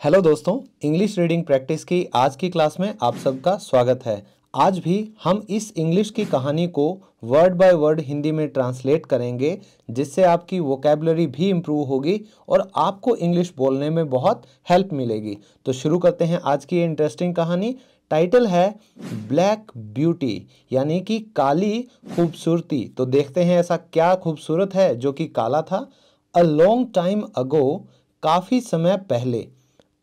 Hello दोस्तों, English reading practice की आज की क्लास में आप सबका स्वागत है। आज भी हम इस इंग्लिश की कहानी को वर्ड बाय वर्ड हिंदी में ट्रांसलेट करेंगे, जिससे आपकी वोकैबुलरी भी इम्प्रूव होगी और आपको इंग्लिश बोलने में बहुत हेल्प मिलेगी। तो शुरू करते हैं आज की इंटरेस्टिंग कहानी। टाइटल है ब्लैक ब्यूटी, यानी कि काली खूबसूरती। तो देखते हैं ऐसा क्या खूबसूरत है जो कि काला था। अ लॉन्ग टाइम अगो, काफ़ी समय पहले।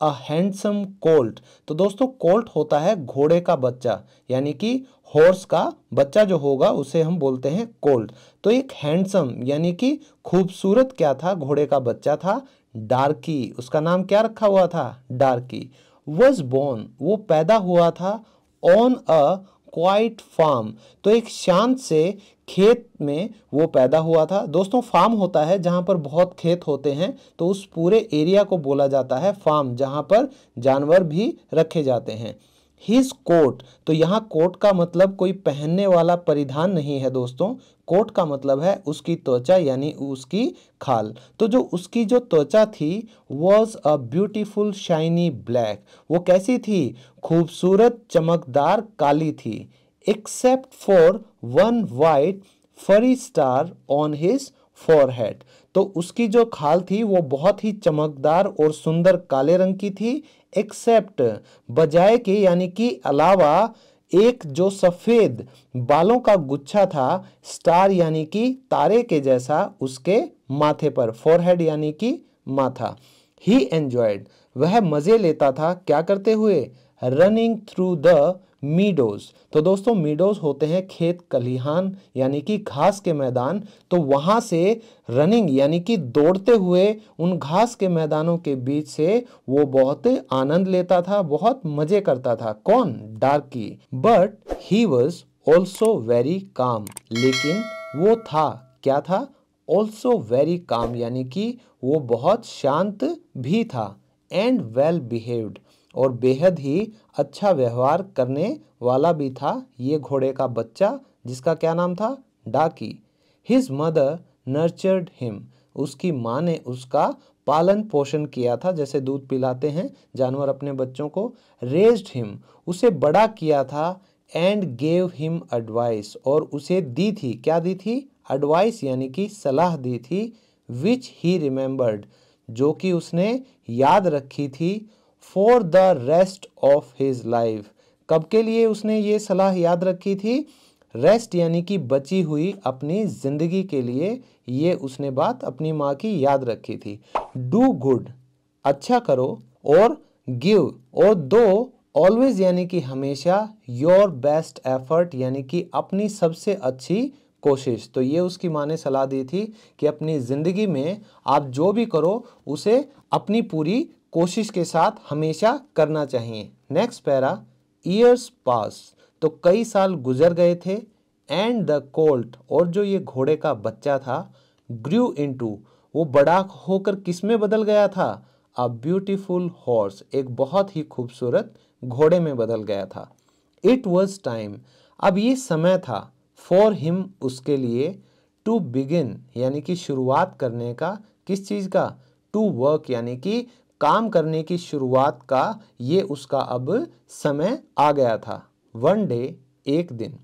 अ हैंडसम कोल्ट, तो दोस्तों कोल्ट होता है घोड़े का बच्चा, यानी कि हॉर्स का बच्चा जो होगा उसे हम बोलते हैं कोल्ट। तो एक हैंडसम यानी कि खूबसूरत क्या था, घोड़े का बच्चा था। डार्की, उसका नाम क्या रखा हुआ था, डार्की। वॉज बोर्न, वो पैदा हुआ था। ऑन अ क्वाइट फार्म, तो एक शांत से खेत में वो पैदा हुआ था। दोस्तों फार्म होता है जहाँ पर बहुत खेत होते हैं, तो उस पूरे एरिया को बोला जाता है फार्म, जहाँ पर जानवर भी रखे जाते हैं। हिज कोट, तो यहाँ कोट का मतलब कोई पहनने वाला परिधान नहीं है दोस्तों। कोट का मतलब है उसकी त्वचा यानी उसकी खाल। तो जो उसकी जो त्वचा थी was a beautiful shiny black, वो कैसी थी, खूबसूरत चमकदार काली थी। एक्सेप्ट फॉर वन वाइट फरी स्टार ऑन हिज फॉरहेड, तो उसकी जो खाल थी वो बहुत ही चमकदार और सुंदर काले रंग की थी। एक्सेप्ट, बजाय के यानी कि अलावा, एक जो सफेद बालों का गुच्छा था, स्टार यानी कि तारे के जैसा उसके माथे पर, फोरहेड यानी कि माथा। ही एंजॉयड, वह मजे लेता था, क्या करते हुए, रनिंग थ्रू द मीडोज। तो दोस्तों मीडोज होते हैं खेत खलिहान यानी कि घास के मैदान। तो वहां से रनिंग यानी कि दौड़ते हुए उन घास के मैदानों के बीच से वो बहुत आनंद लेता था, बहुत मजे करता था। कौन, डार्की। But he was also very calm, लेकिन वो था, क्या था, ऑल्सो वेरी काम, यानी कि वो बहुत शांत भी था। एंड वेल बिहेव्ड, और बेहद ही अच्छा व्यवहार करने वाला भी था ये घोड़े का बच्चा, जिसका क्या नाम था, डाकी। हिज मदर नर्चर्ड हिम, उसकी माँ ने उसका पालन पोषण किया था, जैसे दूध पिलाते हैं जानवर अपने बच्चों को। रेज्ड हिम, उसे बड़ा किया था। एंड गेव हिम एडवाइस, और उसे दी थी, क्या दी थी, एडवाइस यानी कि सलाह दी थी। विच ही रिमेंबर्ड, जो कि उसने याद रखी थी। For the rest of his life, कब के लिए उसने ये सलाह याद रखी थी, रेस्ट यानी कि बची हुई अपनी जिंदगी के लिए ये उसने बात अपनी माँ की याद रखी थी। डू गुड, अच्छा करो, और गिव, और दो, ऑलवेज यानी कि हमेशा, योर बेस्ट एफर्ट यानी कि अपनी सबसे अच्छी कोशिश। तो ये उसकी माँ ने सलाह दी थी कि अपनी ज़िंदगी में आप जो भी करो उसे अपनी पूरी कोशिश के साथ हमेशा करना चाहिए। नेक्स्ट पैरा, ईयर्स पास, तो कई साल गुजर गए थे। एंड द कोल्ट, और जो ये घोड़े का बच्चा था, ग्रू इनटू, वो बड़ा होकर किस में बदल गया था, अ ब्यूटीफुल हॉर्स, एक बहुत ही खूबसूरत घोड़े में बदल गया था। इट वॉज टाइम, अब ये समय था, फॉर हिम, उसके लिए, टू बिगिन यानी कि शुरुआत करने का, किस चीज़ का, टू वर्क यानी कि काम करने की शुरुआत का, ये उसका अब समय आ गया था। वन डे, एक दिन।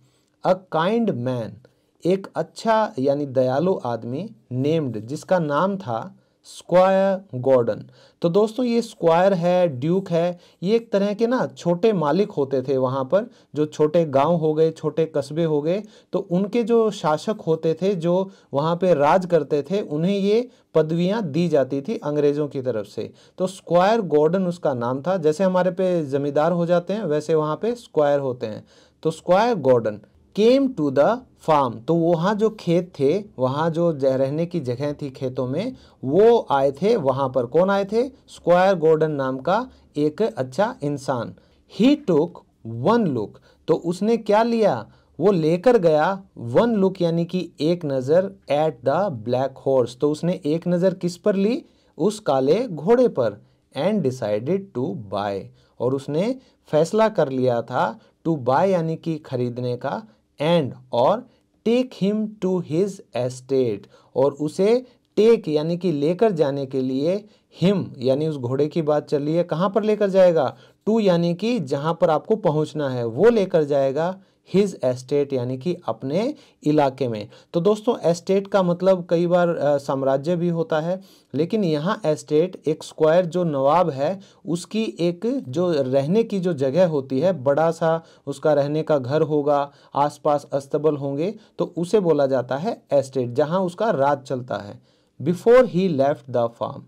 अ काइंड मैन, एक अच्छा यानी दयालु आदमी, नेम्ड, जिसका नाम था स्क्वायर गॉर्डन। तो दोस्तों ये स्क्वायर है, ड्यूक है, ये एक तरह के ना छोटे मालिक होते थे वहाँ पर, जो छोटे गांव हो गए, छोटे कस्बे हो गए, तो उनके जो शासक होते थे, जो वहाँ पे राज करते थे, उन्हें ये पदवियाँ दी जाती थी अंग्रेज़ों की तरफ से। तो स्क्वायर गॉर्डन उसका नाम था। जैसे हमारे पे जमींदार हो जाते हैं, वैसे वहाँ पे स्क्वायर होते हैं। तो squire Gordon came to the farm, तो वहाँ जो खेत थे, वहाँ जो रहने की जगह थी खेतों में, वो आए थे वहाँ पर। कौन आए थे, स्क्वायर गॉर्डन नाम का एक अच्छा इंसान। ही टुक वन लुक, तो उसने क्या लिया, वो लेकर गया वन लुक यानी कि एक नज़र, एट द ब्लैक हॉर्स, तो उसने एक नज़र किस पर ली, उस काले घोड़े पर। एंड डिसाइडेड टू बाय, और उसने फैसला कर लिया था, टू बाय यानी कि खरीदने का, एंड और take him to his estate, और उसे टेक यानी कि लेकर जाने के लिए हिम यानी उस घोड़े की बात चल रही है, कहाँ पर लेकर जाएगा, टू यानी कि जहाँ पर आपको पहुँचना है, वो लेकर जाएगा हिज एस्टेट यानी कि अपने इलाके में। तो दोस्तों एस्टेट का मतलब कई बार साम्राज्य भी होता है, लेकिन यहाँ एस्टेट एक स्क्वायर जो नवाब है उसकी एक जो रहने की जो जगह होती है, बड़ा सा उसका रहने का घर होगा, आसपास अस्तबल होंगे, तो उसे बोला जाता है एस्टेट, जहाँ उसका राज चलता है। Before he left the farm,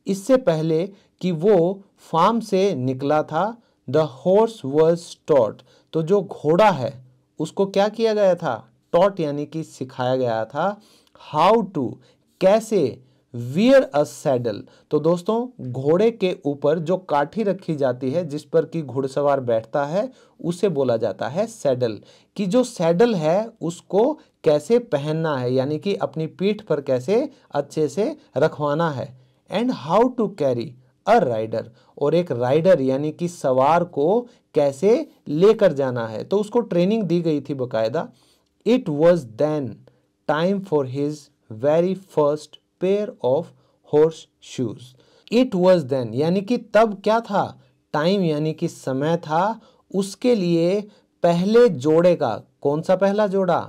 इससे पहले कि वो फार्म से निकला था, द हॉर्स वॉज टॉट, तो जो घोड़ा है उसको क्या किया गया था, टॉट यानी कि सिखाया गया था, हाउ टू कैसे, वियर अ सैडल, तो दोस्तों घोड़े के ऊपर जो काठी रखी जाती है जिस पर कि घुड़सवार बैठता है उसे बोला जाता है सैडल, कि जो सैडल है उसको कैसे पहनना है यानी कि अपनी पीठ पर कैसे अच्छे से रखवाना है। And how to carry a rider, और एक राइडर यानी कि सवार को कैसे लेकर जाना है, तो उसको ट्रेनिंग दी गई थी बकायदा। It was then time for his very first pair of horse shoes. It was then यानी कि तब क्या था, टाइम यानी कि समय था, उसके लिए पहले जोड़े का, कौन सा पहला जोड़ा,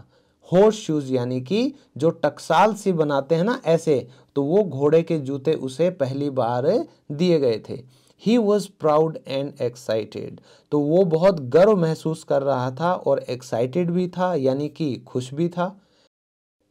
हॉर्स शूज यानी कि जो टकसाल सी बनाते हैं ना ऐसे, तो वो घोड़े के जूते उसे पहली बार दिए गए थे। He was proud and excited, तो वो बहुत गर्व महसूस कर रहा था और एक्साइटेड भी था यानी कि खुश भी था।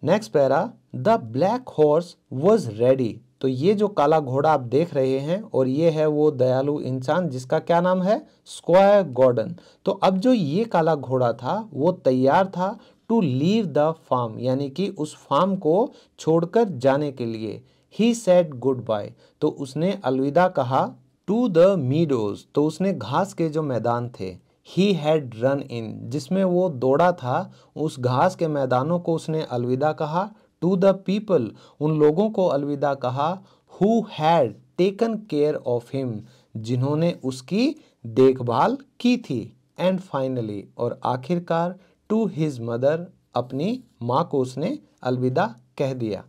Next para, the black horse was ready, तो ये जो काला घोड़ा आप देख रहे हैं और ये है वो दयालु इंसान जिसका क्या नाम है, स्क्वायर गॉर्डन। तो अब जो ये काला घोड़ा था वो तैयार था टू लीव द फार्म यानी कि उस फार्म को छोड़कर जाने के लिए। ही सेड गुड बाय, तो उसने अलविदा कहा, टू द मीडोज, तो उसने घास के जो मैदान थे, ही हैड रन इन, जिसमें वो दौड़ा था, उस घास के मैदानों को उसने अलविदा कहा। टू द पीपल, उन लोगों को अलविदा कहा, who had taken care of him, जिन्होंने उसकी देखभाल की थी। एंड फाइनली, और आखिरकार, टू हिज मदर, अपनी माँ को उसने अलविदा कह दिया।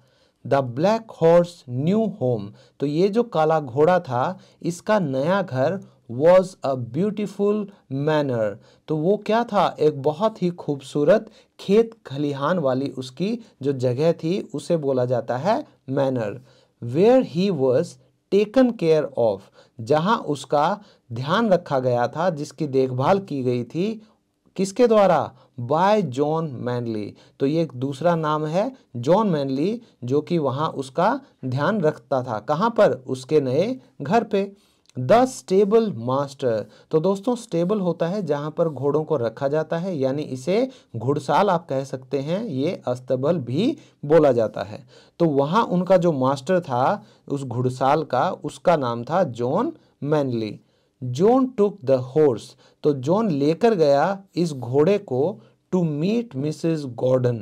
The black horse new home, तो ये जो काला घोड़ा था इसका नया घर वॉज अ ब्यूटिफुल मैनर, तो वो क्या था, एक बहुत ही खूबसूरत खेत खलिहान वाली उसकी जो जगह थी उसे बोला जाता है manor. Where he was taken care of, जहाँ उसका ध्यान रखा गया था, जिसकी देखभाल की गई थी, किसके द्वारा, बाय जॉन मैनली, तो ये एक दूसरा नाम है जॉन मैनली, जो कि वहाँ उसका ध्यान रखता था, कहाँ पर, उसके नए घर पे। द स्टेबल मास्टर, तो दोस्तों स्टेबल होता है जहाँ पर घोड़ों को रखा जाता है, यानी इसे घुड़साल आप कह सकते हैं, ये अस्तबल भी बोला जाता है। तो वहाँ उनका जो मास्टर था उस घुड़साल का, उसका नाम था John Manly. John took the horse, तो जॉन लेकर गया इस घोड़े को, to meet Mrs Gordon,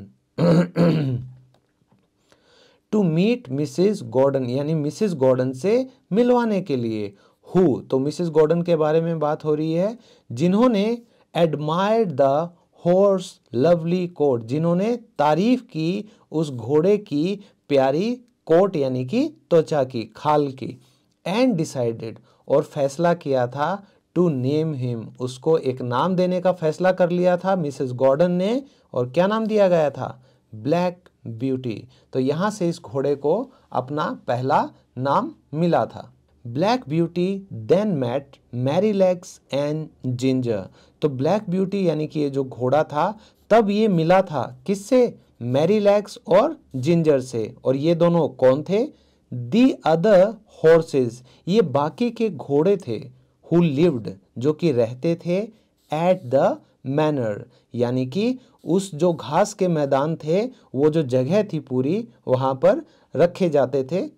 to meet Mrs Gordon यानी मिसेस गॉर्डन से मिलवाने के लिए। हु, तो मिसेस गॉर्डन के बारे में बात हो रही है, जिन्होंने admired the horse lovely coat, जिन्होंने तारीफ की उस घोड़े की प्यारी कोट यानी कि त्वचा की, खाल की। एंड डिसाइडेड, और फैसला किया था, टू नेम हिम, उसको एक नाम देने का फैसला कर लिया था मिसेस गॉर्डन ने, और क्या नाम दिया गया था, ब्लैक ब्यूटी, तो यहाँ से इस घोड़े को अपना पहला नाम मिला था। ब्लैक ब्यूटी देन मैट मैरीलेग्स एंड जिंजर, तो ब्लैक ब्यूटी यानी कि ये जो घोड़ा था तब ये मिला था किससे, मैरीलेग्स और जिंजर से, और ये दोनों कौन थे, दी अदर हॉर्सेस, ये बाकी के घोड़े थे, हु लिव्ड, जो कि रहते थे, एट द मैनर, यानी कि उस जो घास के मैदान थे, वो जो जगह थी पूरी, वहाँ पर रखे जाते थे,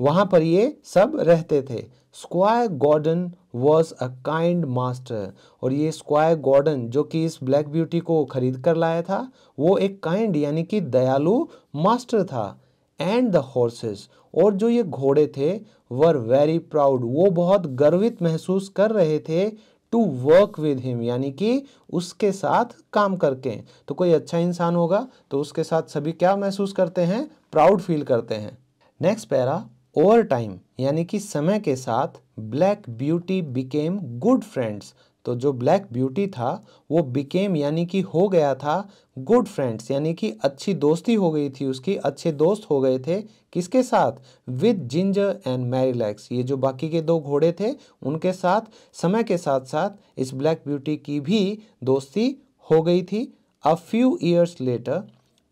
वहाँ पर ये सब रहते थे। Squire Gordon was a kind master, और ये स्क्वायर गॉर्डन जो कि इस ब्लैक ब्यूटी को खरीद कर लाया था, वो एक काइंड यानी कि दयालु मास्टर था। एंड द हॉर्सेस, और जो ये घोड़े थे, वर वेरी प्राउड, वो बहुत गर्वित महसूस कर रहे थे, टू वर्क विद हिम, यानी कि उसके साथ काम करके। तो कोई अच्छा इंसान होगा तो उसके साथ सभी क्या महसूस करते हैं, प्राउड फील करते हैं। नेक्स्ट पैरा, ओवर टाइम यानी कि समय के साथ black beauty became good friends. तो जो ब्लैक ब्यूटी था वो बिकेम यानी कि हो गया था गुड फ्रेंड्स, यानी कि अच्छी दोस्ती हो गई थी उसकी, अच्छे दोस्त हो गए थे। किसके साथ? With Ginger and Merrylegs. ये जो बाकी के दो घोड़े थे उनके साथ समय के साथ साथ इस ब्लैक ब्यूटी की भी दोस्ती हो गई थी। अ फ्यू ईयर्स लेटर,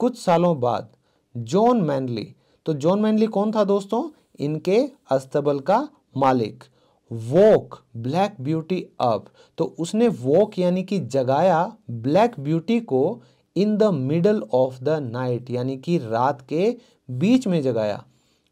कुछ सालों बाद, जॉन मैनली, तो जॉन मैनली कौन था दोस्तों? इनके अस्तबल का मालिक। वोक ब्लैक ब्यूटी अप, तो उसने वोक यानी कि जगाया ब्लैक ब्यूटी को in the middle of the night, यानी कि रात के बीच में जगाया।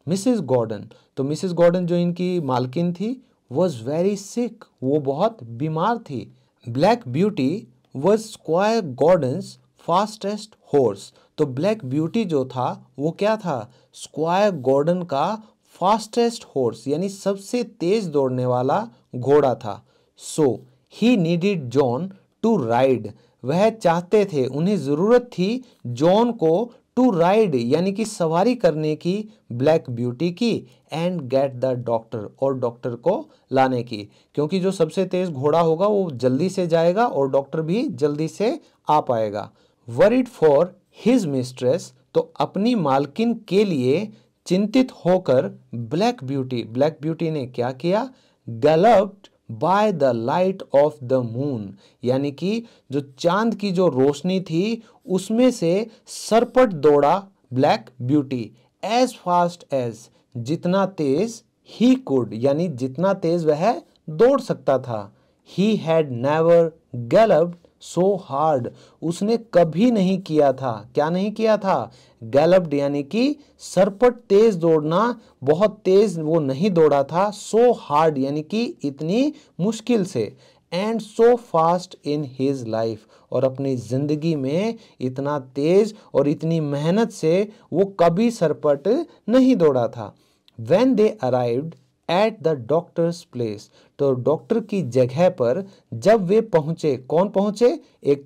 मिसेस गॉर्डन, तो मिसेस गॉर्डन जो इनकी मालकिन थी वॉज वेरी सिक, वो बहुत बीमार थी। Black Beauty was Squire Gordon's fastest horse, तो ब्लैक ब्यूटी जो था वो क्या था? स्क्वायर गॉर्डन का फास्टेस्ट हॉर्स यानी सबसे तेज दौड़ने वाला घोड़ा था। So he needed John to ride, वह चाहते थे, उन्हें जरूरत थी जॉन को टू राइड यानी कि सवारी करने की ब्लैक ब्यूटी की, एंड गेट द डॉक्टर, और डॉक्टर को लाने की, क्योंकि जो सबसे तेज घोड़ा होगा वो जल्दी से जाएगा और डॉक्टर भी जल्दी से आ पाएगा। वरीड फॉर हिज मिस्ट्रेस, तो अपनी मालकिन के लिए चिंतित होकर ब्लैक ब्यूटी ने क्या किया? Galloped by the light of the moon, यानी कि जो चांद की जो रोशनी थी उसमें से सरपट दौड़ा Black Beauty, as fast as, जितना तेज ही कुड, यानी जितना तेज वह दौड़ सकता था। He had never galloped so hard, उसने कभी नहीं किया था, क्या नहीं किया था? गैलप्ड यानी कि सरपट तेज दौड़ना, बहुत तेज वो नहीं दौड़ा था। सो हार्ड यानी कि इतनी मुश्किल से। And so fast in his life, और अपनी जिंदगी में इतना तेज और इतनी मेहनत से वो कभी सरपट नहीं दौड़ा था। When they arrived at the doctor's place, तो डॉक्टर की जगह पर जब वे पहुंचे, कौन पहुंचे? एक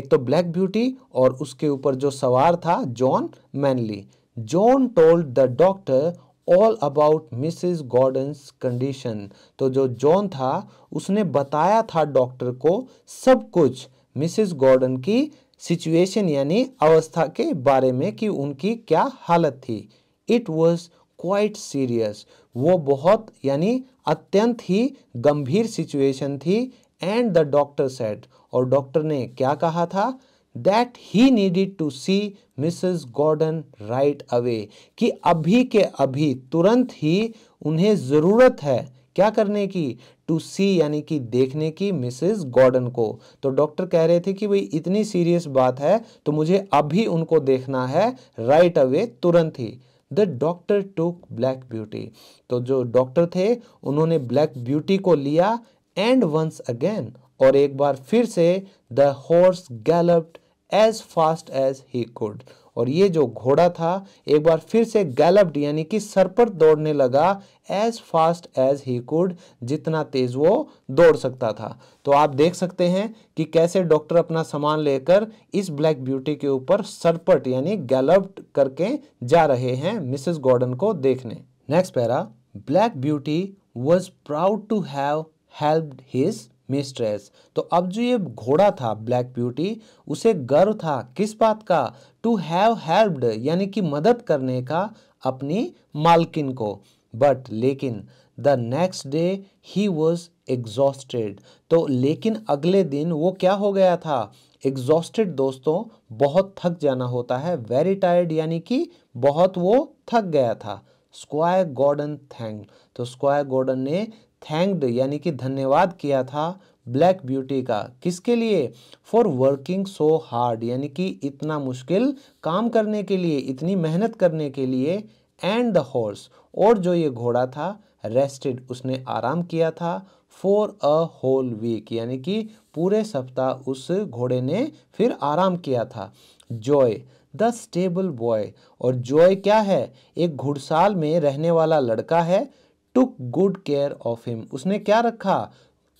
तो ब्लैक ब्यूटी और उसके ऊपर जो सवार था John Manly. John told the doctor all about Mrs Gordon's condition, तो जो जॉन था उसने बताया था डॉक्टर को सब कुछ मिसेस गॉर्डन की सिचुएशन यानी अवस्था के बारे में कि उनकी क्या हालत थी। इट वॉज क्वाइट सीरियस, वो बहुत यानी अत्यंत ही गंभीर सिचुएशन थी। एंड द डॉक्टर सेड, और डॉक्टर ने क्या कहा था? That he needed to see Mrs Gordon right away, कि अभी के अभी तुरंत ही उन्हें जरूरत है क्या करने की? टू सी यानी कि देखने की मिसेस गॉर्डन को। तो डॉक्टर कह रहे थे कि भाई इतनी सीरियस बात है तो मुझे अभी उनको देखना है, राइट अवे, तुरंत ही। The doctor took Black Beauty, तो जो डॉक्टर थे उन्होंने ब्लैक ब्यूटी को लिया। एंड वंस अगेन, और एक बार फिर से, the horse galloped as fast as he could, और ये जो घोड़ा था एक बार फिर से गैलप्ड यानी कि सर पर दौड़ने लगा, as fast as he could, जितना तेज वो दौड़ सकता था। तो आप देख सकते हैं कि कैसे डॉक्टर अपना सामान लेकर इस ब्लैक ब्यूटी के ऊपर सरपट यानी गैलप्ड करके जा रहे हैं मिसेस गॉर्डन को देखने। Next para, Black Beauty was proud to have helped his mistress, तो अब जो ये घोड़ा था ब्लैक ब्यूटी, उसे गर्व था किस बात का? टू हैव हेल्प्ड यानी कि मदद करने का अपनी मालकिन को। बट लेकिन the next day he was exhausted, तो लेकिन अगले दिन वो क्या हो गया था? एग्जॉस्टेड दोस्तों बहुत थक जाना होता है, वेरी टायर्ड यानी कि बहुत वो थक गया था। स्क्वायर गॉर्डन थैंक्ड, तो स्क्वायर गॉर्डन ने थैंक्ड यानी कि धन्यवाद किया था ब्लैक ब्यूटी का, किसके लिए? फॉर वर्किंग सो हार्ड, यानी कि इतना मुश्किल काम करने के लिए, इतनी मेहनत करने के लिए। एंड द हॉर्स, और जो ये घोड़ा था, रेस्टेड, उसने आराम किया था। फॉर अ होल वीक, यानी कि पूरे सप्ताह उस घोड़े ने फिर आराम किया था। जॉय द स्टेबल बॉय, और जॉय क्या है? एक घुड़साल में रहने वाला लड़का है। Took good care of him, उसने क्या रखा?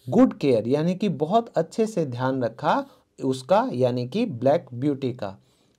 गुड केयर यानी कि बहुत अच्छे से ध्यान रखा उसका यानी कि ब्लैक ब्यूटी का।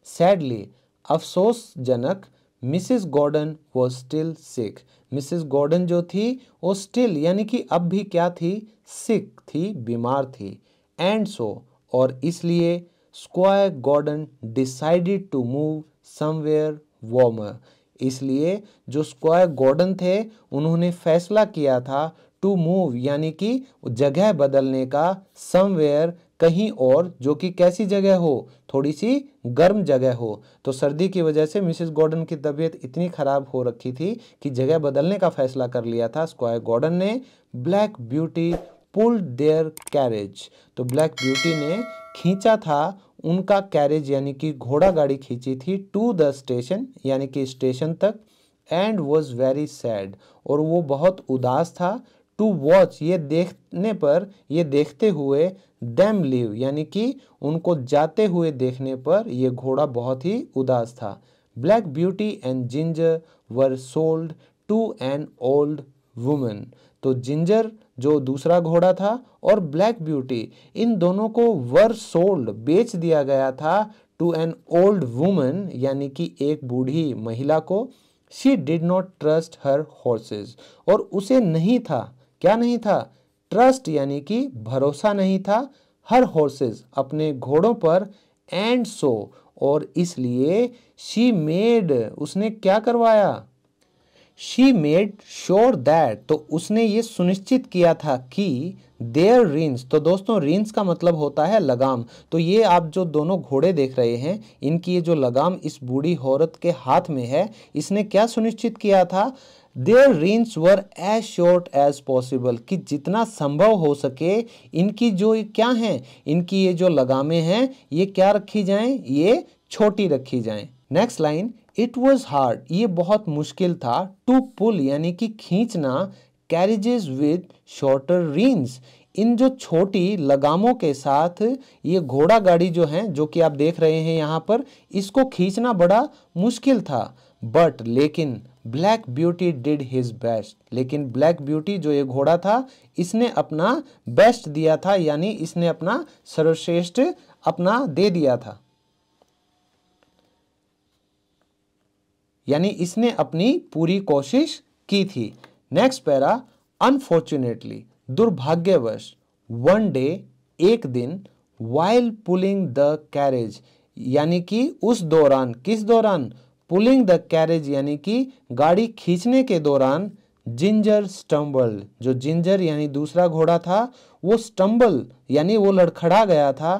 सैडली, अफसोसजनक, Mrs Gordon was still sick. Mrs Gordon जो थी वो स्टिल यानी कि अब भी क्या थी, सिक थी, बीमार थी। एंड सो और इसलिए squire Gordon decided to move somewhere warmer. इसलिए जो स्क्वायर गॉर्डन थे उन्होंने फैसला किया था टू मूव यानी कि जगह बदलने का, समवेयर कहीं और, जो कि कैसी जगह हो, थोड़ी सी गर्म जगह हो। तो सर्दी की वजह से मिसेस गॉर्डन की तबीयत इतनी खराब हो रखी थी कि जगह बदलने का फैसला कर लिया था स्क्वायर गॉर्डन ने। Black Beauty pulled their carriage. तो ब्लैक ब्यूटी ने खींचा था उनका कैरेज यानी कि घोड़ा गाड़ी खींची थी, टू द स्टेशन यानी कि स्टेशन तक। एंड वॉज वेरी सैड और वो बहुत उदास था। टू वॉच ये देखने पर, ये देखते हुए, देम लिव यानी कि उनको जाते हुए देखने पर ये घोड़ा बहुत ही उदास था। Black Beauty and Ginger were sold to an old woman. तो जिंजर जो दूसरा घोड़ा था और ब्लैक ब्यूटी, इन दोनों को वर सोल्ड बेच दिया गया था टू एन ओल्ड वुमन यानी कि एक बूढ़ी महिला को। She did not trust her horses और उसे नहीं था, क्या नहीं था, ट्रस्ट यानी कि भरोसा नहीं था, हर हॉर्सेस अपने घोड़ों पर। एंड सो और इसलिए शी मेड उसने क्या करवाया, शी मेड श्योर दैट तो उसने ये सुनिश्चित किया था कि देयर रिंस, तो दोस्तों रिंस का मतलब होता है लगाम। तो ये आप जो दोनों घोड़े देख रहे हैं इनकी ये जो लगाम इस बूढ़ी औरत के हाथ में है, इसने क्या सुनिश्चित किया था, their reins were as short as possible, कि जितना संभव हो सके इनकी जो क्या हैं, इनकी ये जो लगामें हैं ये क्या रखी जाएं, ये छोटी रखी जाएं। Next line, it was hard, ये बहुत मुश्किल था, टू पुल यानी कि खींचना, कैरेजेस विद शॉर्टर रीन्स, इन जो छोटी लगामों के साथ ये घोड़ा गाड़ी जो है, जो कि आप देख रहे हैं यहाँ पर, इसको खींचना बड़ा मुश्किल था। बट लेकिन black beauty did his best, लेकिन ब्लैक ब्यूटी जो ये घोड़ा था इसने अपना बेस्ट दिया था, यानी इसने अपना सर्वश्रेष्ठ अपना दे दिया था, यानी इसने अपनी पूरी कोशिश की थी। नेक्स्ट पैरा, अनफॉर्चुनेटली दुर्भाग्यवश, वन डे एक दिन, वाइल पुलिंग द कैरेज यानी कि उस दौरान, किस दौरान, पुलिंग द कैरेज यानी कि गाड़ी खींचने के दौरान, जिंजर स्टम्बल, जो जिंजर यानी दूसरा घोड़ा था वो स्टम्बल यानी वो लड़खड़ा गया था।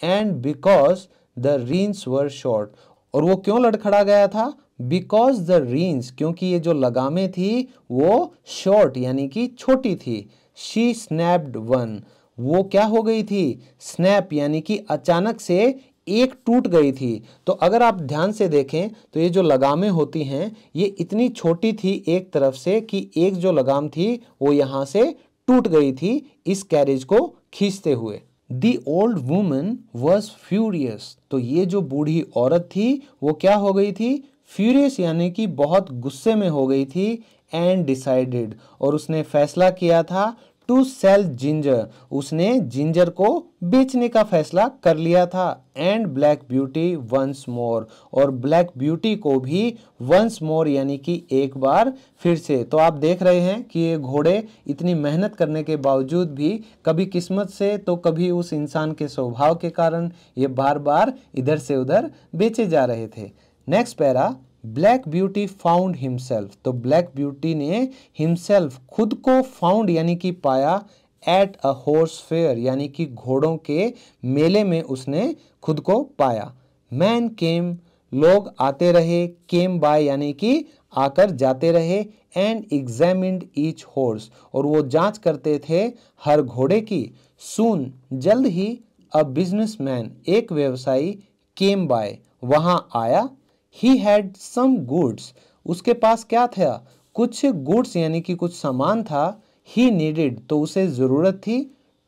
And because the reigns were short, और वो क्यों लड़खड़ा गया था, बिकॉज द रीन्स क्योंकि ये जो लगामें थी वो शॉर्ट यानी कि छोटी थी। शी स्नैप्ड वन, वो क्या हो गई थी, स्नैप यानी कि अचानक से एक टूट गई थी। तो अगर आप ध्यान से देखें तो ये जो लगामें होती हैं ये इतनी छोटी थी एक तरफ से कि एक जो लगाम थी वो यहाँ से टूट गई थी इस कैरेज को खींचते हुए। The old woman was furious, तो ये जो बूढ़ी औरत थी वो क्या हो गई थी, फ्यूरियस यानी कि बहुत गुस्से में हो गई थी। एंड डिसाइडेड, और उसने फैसला किया था, टू सेल जिंजर, उसने जिंजर को बेचने का फैसला कर लिया था। And Black Beauty once more, और ब्लैक ब्यूटी को भी वंस मोर यानी कि एक बार फिर से। तो आप देख रहे हैं कि ये घोड़े इतनी मेहनत करने के बावजूद भी कभी किस्मत से तो कभी उस इंसान के स्वभाव के कारण ये बार बार इधर से उधर बेचे जा रहे थे। Next para, Black beauty found himself, तो ब्लैक ब्यूटी ने हिमसेल्फ खुद को फाउंड यानी कि पाया, एट अ हॉर्स फेयर यानी कि घोड़ों के मेले में उसने खुद को पाया। मैन केम, लोग आते रहे, केम बाय यानी कि आकर जाते रहे। एंड एग्जामिन्ड ईच हॉर्स, और वो जांच करते थे हर घोड़े की। सून, जल्द ही, अ बिजनेसमैन, एक व्यवसायी, केम बाय, वहां आया। He had some goods, उसके पास क्या था, कुछ गुड्स यानी कि कुछ सामान था। He needed, तो उसे ज़रूरत थी।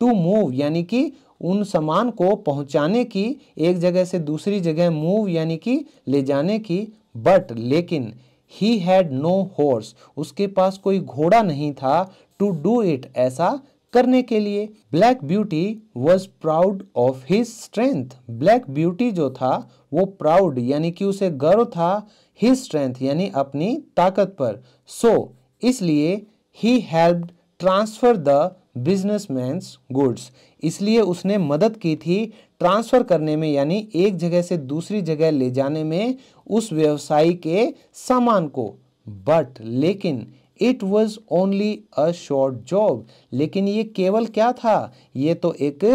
To move यानी कि उन सामान को पहुंचाने की, एक जगह से दूसरी जगह, मूव यानी कि ले जाने की। बट लेकिन, he had no horse, उसके पास कोई घोड़ा नहीं था। To do it, ऐसा करने के लिए। Black Beauty was proud of his strength, black Beauty जो था वो प्राउड यानी कि उसे गर्व था, हिज स्ट्रेंथ यानी अपनी ताकत पर। सो इसलिए he helped transfer the businessman's goods, इसलिए उसने मदद की थी ट्रांसफर करने में यानी एक जगह से दूसरी जगह ले जाने में उस व्यवसायी के सामान को। बट लेकिन it was only a short job, लेकिन ये केवल क्या था, ये तो एक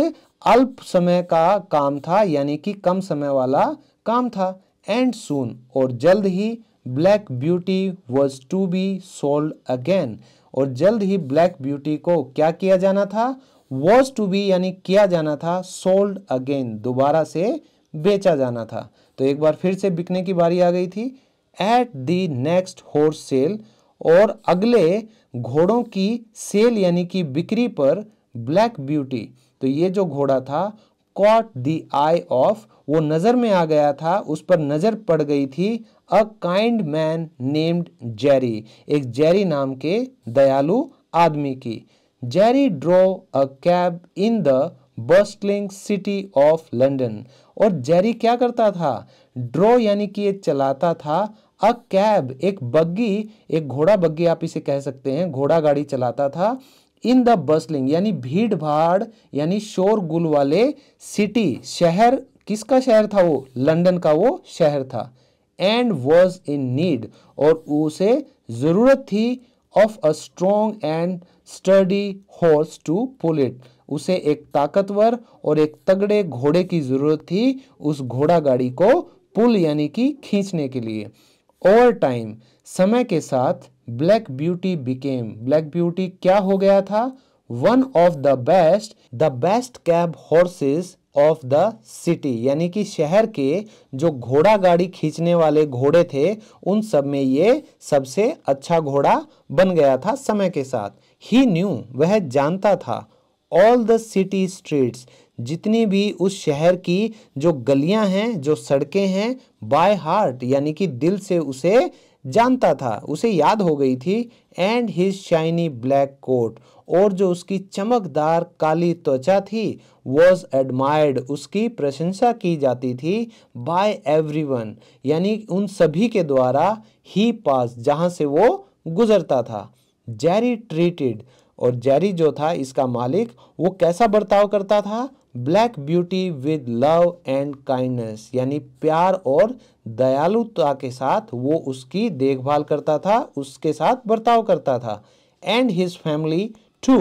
अल्प समय का काम था यानी कि कम समय वाला काम था। एंड सून, और जल्द ही Black Beauty was to be sold again, और जल्द ही ब्लैक ब्यूटी को क्या किया जाना था, वॉज टू बी यानी किया जाना था, सोल्ड अगेन दोबारा से बेचा जाना था। तो एक बार फिर से बिकने की बारी आ गई थी। At the next horse sale, और अगले घोड़ों की सेल यानी कि बिक्री पर ब्लैक ब्यूटी, तो ये जो घोड़ा था कॉट द आई ऑफ, वो नजर में आ गया था, उस पर नजर पड़ गई थी a kind man named Jerry, एक जेरी नाम के दयालु आदमी की। Jerry drew a cab in the bustling city of London, और जेरी क्या करता था, ड्रो यानी कि ये चलाता था, अ कैब एक बग्गी, एक घोड़ा बग्गी आप इसे कह सकते हैं, घोड़ा गाड़ी चलाता था, इन द बस्टलिंग यानी भीड़ भाड़ यानी शोरगुल वाले सिटी शहर, किसका शहर था वो, लंदन का वो शहर था। एंड वॉज इन नीड, और उसे जरूरत थी of a strong and sturdy horse to pull it, उसे एक ताकतवर और एक तगड़े घोड़े की जरूरत थी उस घोड़ा गाड़ी को पुल यानी कि खींचने के लिए। ओवर टाइम, समय के साथ, black beauty became, black beauty क्या हो गया था, one of the best cab horses of the city, यानी कि शहर के जो घोड़ा गाड़ी खींचने वाले घोड़े थे उन सब में ये सबसे अच्छा घोड़ा बन गया था समय के साथ। ही न्यू, वह जानता था, ऑल द सिटी स्ट्रीट्स, जितनी भी उस शहर की जो गलियां हैं, जो सड़कें हैं, बाय हार्ट यानी कि दिल से उसे जानता था, उसे याद हो गई थी। And his shiny black coat, और जो उसकी चमकदार काली त्वचा थी, वॉज एडमायर्ड, उसकी प्रशंसा की जाती थी, बाय एवरीवन यानी उन सभी के द्वारा, ही पास जहां से वो गुजरता था। जेरी ट्रीटेड, और जेरी जो था इसका मालिक, वो कैसा बर्ताव करता था, Black beauty with love and kindness, यानी प्यार और दयालुता के साथ वो उसकी देखभाल करता था, उसके साथ बर्ताव करता था। And his family to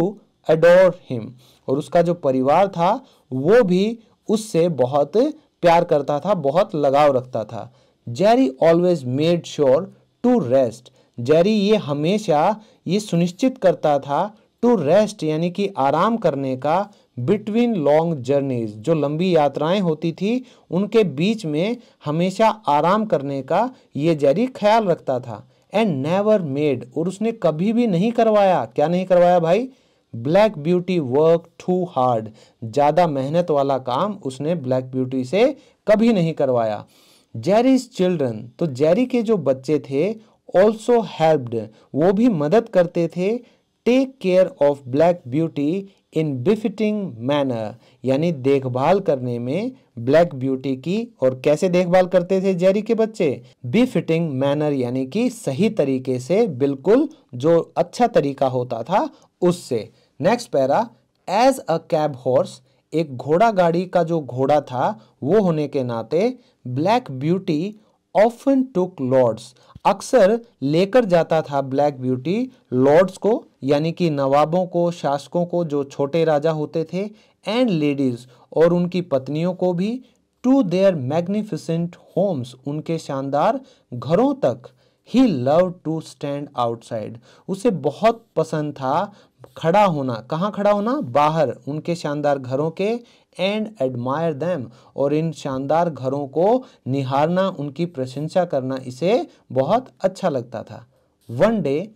adore him, और उसका जो परिवार था वो भी उससे बहुत प्यार करता था, बहुत लगाव रखता था। Jerry always made sure to rest, Jerry ये हमेशा ये सुनिश्चित करता था, टू रेस्ट यानी कि आराम करने का, बिटवीन लॉन्ग जर्नीज, जो लंबी यात्राएं होती थी उनके बीच में हमेशा आराम करने का ये जेरी ख्याल रखता था। एंड नेवर मेड, और उसने कभी भी नहीं करवाया, क्या नहीं करवाया भाई, Black Beauty work too hard, ज्यादा मेहनत वाला काम उसने ब्लैक ब्यूटी से कभी नहीं करवाया। जेरीज चिल्ड्रन, तो जेरी के जो बच्चे थे, ऑल्सो हेल्प्ड, वो भी मदद करते थे, take care of Black Beauty in befitting manner, यानी देखभाल करने में ब्लैक ब्यूटी की, और कैसे देखभाल करते थे जेरी के बच्चे, बिफिटिंग मैनर यानी कि सही तरीके से, बिल्कुल जो अच्छा तरीका होता था उससे। Next para, as a cab horse, एक घोड़ा गाड़ी का जो घोड़ा था वो होने के नाते, ब्लैक ब्यूटी ऑफन टुक लॉर्ड्स, अक्सर लेकर जाता था ब्लैक ब्यूटी लॉर्ड्स को, यानी कि नवाबों को, शासकों को, जो छोटे राजा होते थे, एंड लेडीज, और उनकी पत्नियों को भी, टू देयर मैग्निफिसेंट होम्स, उनके शानदार घरों तक। ही लव टू स्टैंड आउटसाइड, उसे बहुत पसंद था खड़ा होना, कहाँ खड़ा होना, बाहर उनके शानदार घरों के, एंड एडमायर देम, और इन शानदार घरों को निहारना, उनकी प्रशंसा करना इसे बहुत अच्छा लगता था। वन डे,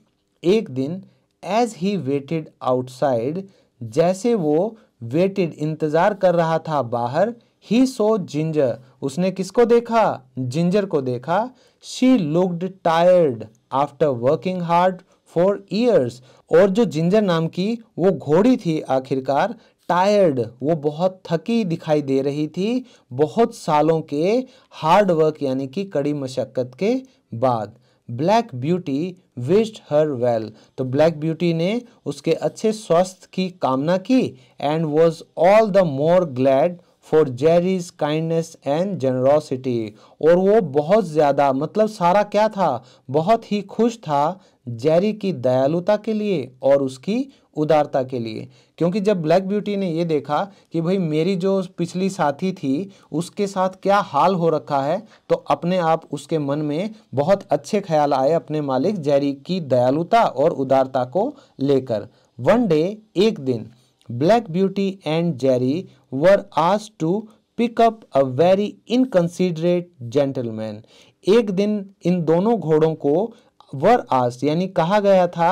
एक दिन, एज ही वेटेड आउटसाइड, जैसे वो वेटेड इंतजार कर रहा था बाहर, ही सो जिंजर, उसने किसको देखा, जिंजर को देखा। She looked tired after working hard for years, और जो जिंजर नाम की वो घोड़ी थी आखिरकार, टायर्ड, वो बहुत थकी दिखाई दे रही थी बहुत सालों के हार्ड वर्क यानी कि कड़ी मशक्कत के बाद ब्लैक ब्यूटी विश्ड हर वेल, तो ब्लैक ब्यूटी ने उसके अच्छे स्वास्थ्य की कामना की and was all the more glad for Jerry's kindness and generosity, और वो बहुत ज़्यादा मतलब सारा क्या था, बहुत ही खुश था जेरी की दयालुता के लिए और उसकी उदारता के लिए। क्योंकि जब ब्लैक ब्यूटी ने ये देखा कि भाई मेरी जो पिछली साथी थी उसके साथ क्या हाल हो रखा है, तो अपने आप उसके मन में बहुत अच्छे ख्याल आए अपने मालिक जेरी की दयालुता और उदारता को लेकर। वन डे, एक दिन, Black Beauty and Jerry were asked to pick up a very inconsiderate gentleman. एक दिन इन दोनों घोड़ों को वर आस्क्ड यानी कहा गया था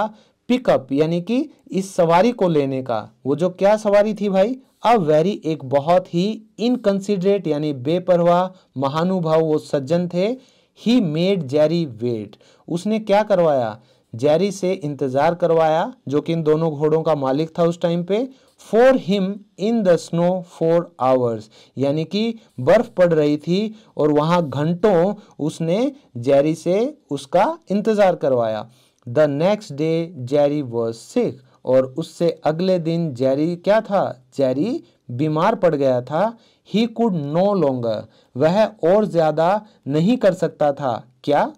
पिकअप यानी कि इस सवारी को लेने का। वो जो क्या सवारी थी भाई, अ वेरी एक बहुत ही इनकंसिडरेट यानी बेपरवाह महानुभाव वो सज्जन थे। ही मेड जेरी वेट, उसने क्या करवाया, जेरी से इंतजार करवाया जो कि इन दोनों घोड़ों का मालिक था उस टाइम पे। For him in the snow for hours, यानी कि बर्फ पड़ रही थी और वहां घंटों उसने जेरी से उसका इंतजार करवाया। The next day Jerry was sick, और उससे अगले दिन जेरी क्या था, जेरी बीमार पड़ गया था। ही कुड नो लॉन्गर, वह और ज्यादा नहीं कर सकता था क्या,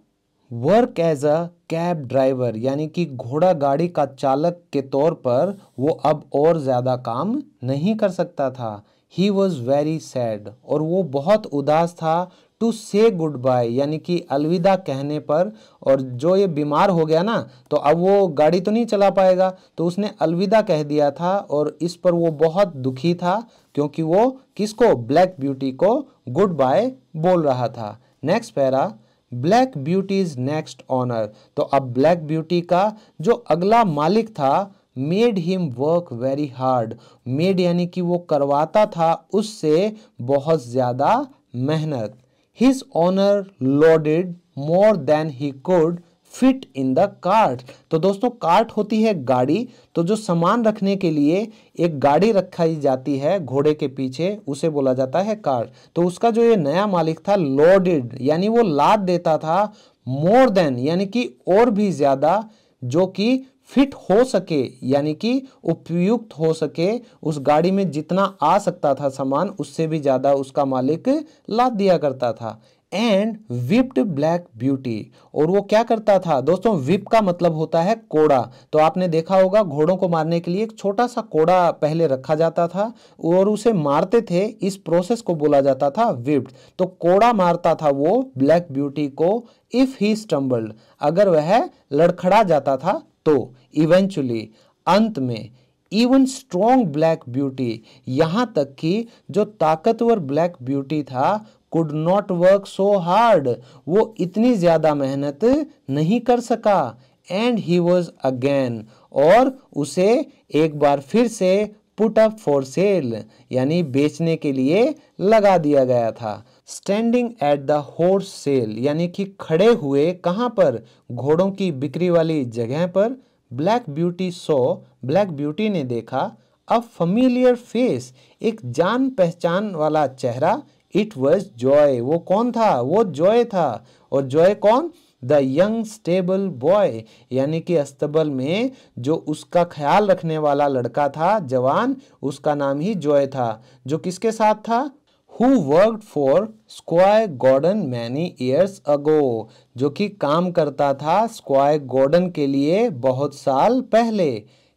work as a cab driver यानी कि घोड़ा गाड़ी का चालक के तौर पर वो अब और ज़्यादा काम नहीं कर सकता था। ही वॉज वेरी सैड, और वो बहुत उदास था। टू से गुड बाय यानी कि अलविदा कहने पर, और जो ये बीमार हो गया ना तो अब वो गाड़ी तो नहीं चला पाएगा, तो उसने अलविदा कह दिया था और इस पर वो बहुत दुखी था क्योंकि वो किसको, ब्लैक ब्यूटी को गुड बाय बोल रहा था। Next para, Black Beauty's next owner, तो अब ब्लैक ब्यूटी का जो अगला मालिक था made him work very hard, made यानी कि वो करवाता था उससे बहुत ज्यादा मेहनत। His owner loaded more than he could fit in the cart, तो दोस्तों कार्ट होती है गाड़ी, तो जो सामान रखने के लिए एक गाड़ी रखाई जाती है घोड़े के पीछे उसे बोला जाता है कार्ट। तो उसका जो ये नया मालिक था लोडेड यानी वो लाद देता था, मोर देन यानी कि और भी ज्यादा, जो कि फिट हो सके यानी कि उपयुक्त हो सके, उस गाड़ी में जितना आ सकता था सामान उससे भी ज्यादा उसका मालिक लाद दिया करता था। एंड विप्ड ब्लैक ब्यूटी, और वो क्या करता था दोस्तों, विप का मतलब होता है कोड़ा, तो आपने देखा होगा घोड़ों को मारने के लिए एक छोटा सा कोड़ा पहले रखा जाता था और उसे मारते थे, इस प्रोसेस को बोला जाता था विप्ड। तो कोड़ा मारता था वो ब्लैक ब्यूटी को, इफ ही स्टम्बल्ड अगर वह लड़खड़ा जाता था तो, इवेंचुअली अंत में, इवन स्ट्रॉन्ग ब्लैक ब्यूटी यहां तक कि जो ताकतवर ब्लैक ब्यूटी था could not work so hard, वो इतनी ज्यादा मेहनत नहीं कर सका। एंड ही वॉज अगेन, और उसे एक बार फिर से पुट अप फॉर सेल यानी बेचने के लिए लगा दिया गया था। Standing at the horse sale यानी कि खड़े हुए कहां पर, घोड़ों की बिक्री वाली जगह पर। ब्लैक ब्यूटी सो, ब्लैक ब्यूटी ने देखा, अ फैमिलियर फेस एक जान पहचान वाला चेहरा। इट वॉज जॉय, वो कौन था, वो जॉय था। और जॉय कौन, द यंग स्टेबल बॉय यानी कि अस्तबल में जो उसका ख्याल रखने वाला लड़का था जवान, उसका नाम ही जॉय था, जो किसके साथ था, who worked for squire Gordon many years ago, जो कि काम करता था स्क्वायर गॉर्डन के लिए बहुत साल पहले।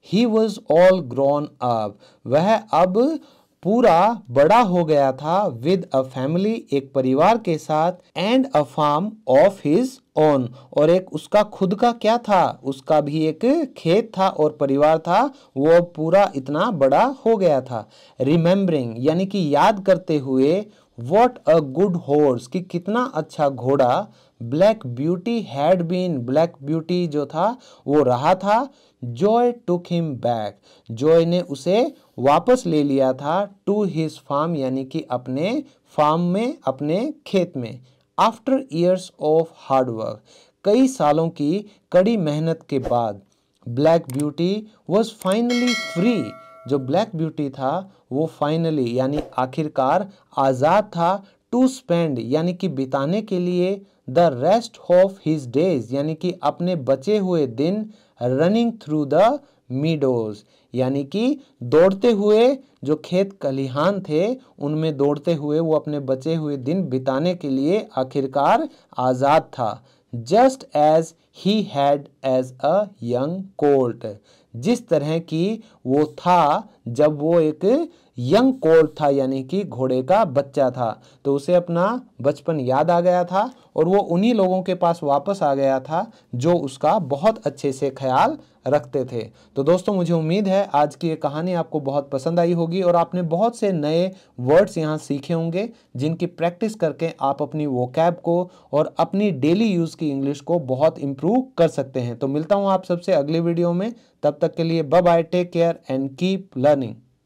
He was all grown up, वह अब पूरा बड़ा हो गया था, विद अ फैमिली एक परिवार के साथ, and a farm of his own और एक उसका खुद का क्या था, उसका भी एक खेत था और परिवार था, वो पूरा इतना बड़ा हो गया था। रिमेम्बरिंग यानी कि याद करते हुए, वॉट अ गुड हॉर्स कि कितना अच्छा घोड़ा, Black Beauty had been Black Beauty जो था वो रहा था। Joe took him back, Joe ने उसे वापस ले लिया था, टू हिज फार्म यानी कि अपने फार्म में, अपने खेत में। After years of hard work, कई सालों की कड़ी मेहनत के बाद, black Beauty was finally free, जो ब्लैक ब्यूटी था वो फाइनली यानी आखिरकार आज़ाद था, टू स्पेंड यानी कि बिताने के लिए, the rest of his days, यानी कि अपने बचे हुए दिन रनिंग थ्रू द मीडोज, यानी कि दौड़ते हुए, जो खेत खलिहान थे उनमें दौड़ते हुए वो अपने बचे हुए दिन बिताने के लिए आखिरकार आज़ाद था। Just as he had as a young colt, जिस तरह की वो था जब वो एक यंग कोल्ट था, यानी कि घोड़े का बच्चा था। तो उसे अपना बचपन याद आ गया था और वो उन्हीं लोगों के पास वापस आ गया था जो उसका बहुत अच्छे से ख्याल रखते थे। तो दोस्तों, मुझे उम्मीद है आज की ये कहानी आपको बहुत पसंद आई होगी और आपने बहुत से नए वर्ड्स यहाँ सीखे होंगे, जिनकी प्रैक्टिस करके आप अपनी वोकैब को और अपनी डेली यूज़ की इंग्लिश को बहुत इम्प्रूव कर सकते हैं। तो मिलता हूँ आप सबसे अगले वीडियो में, तब तक के लिए bye bye, take care and keep learning.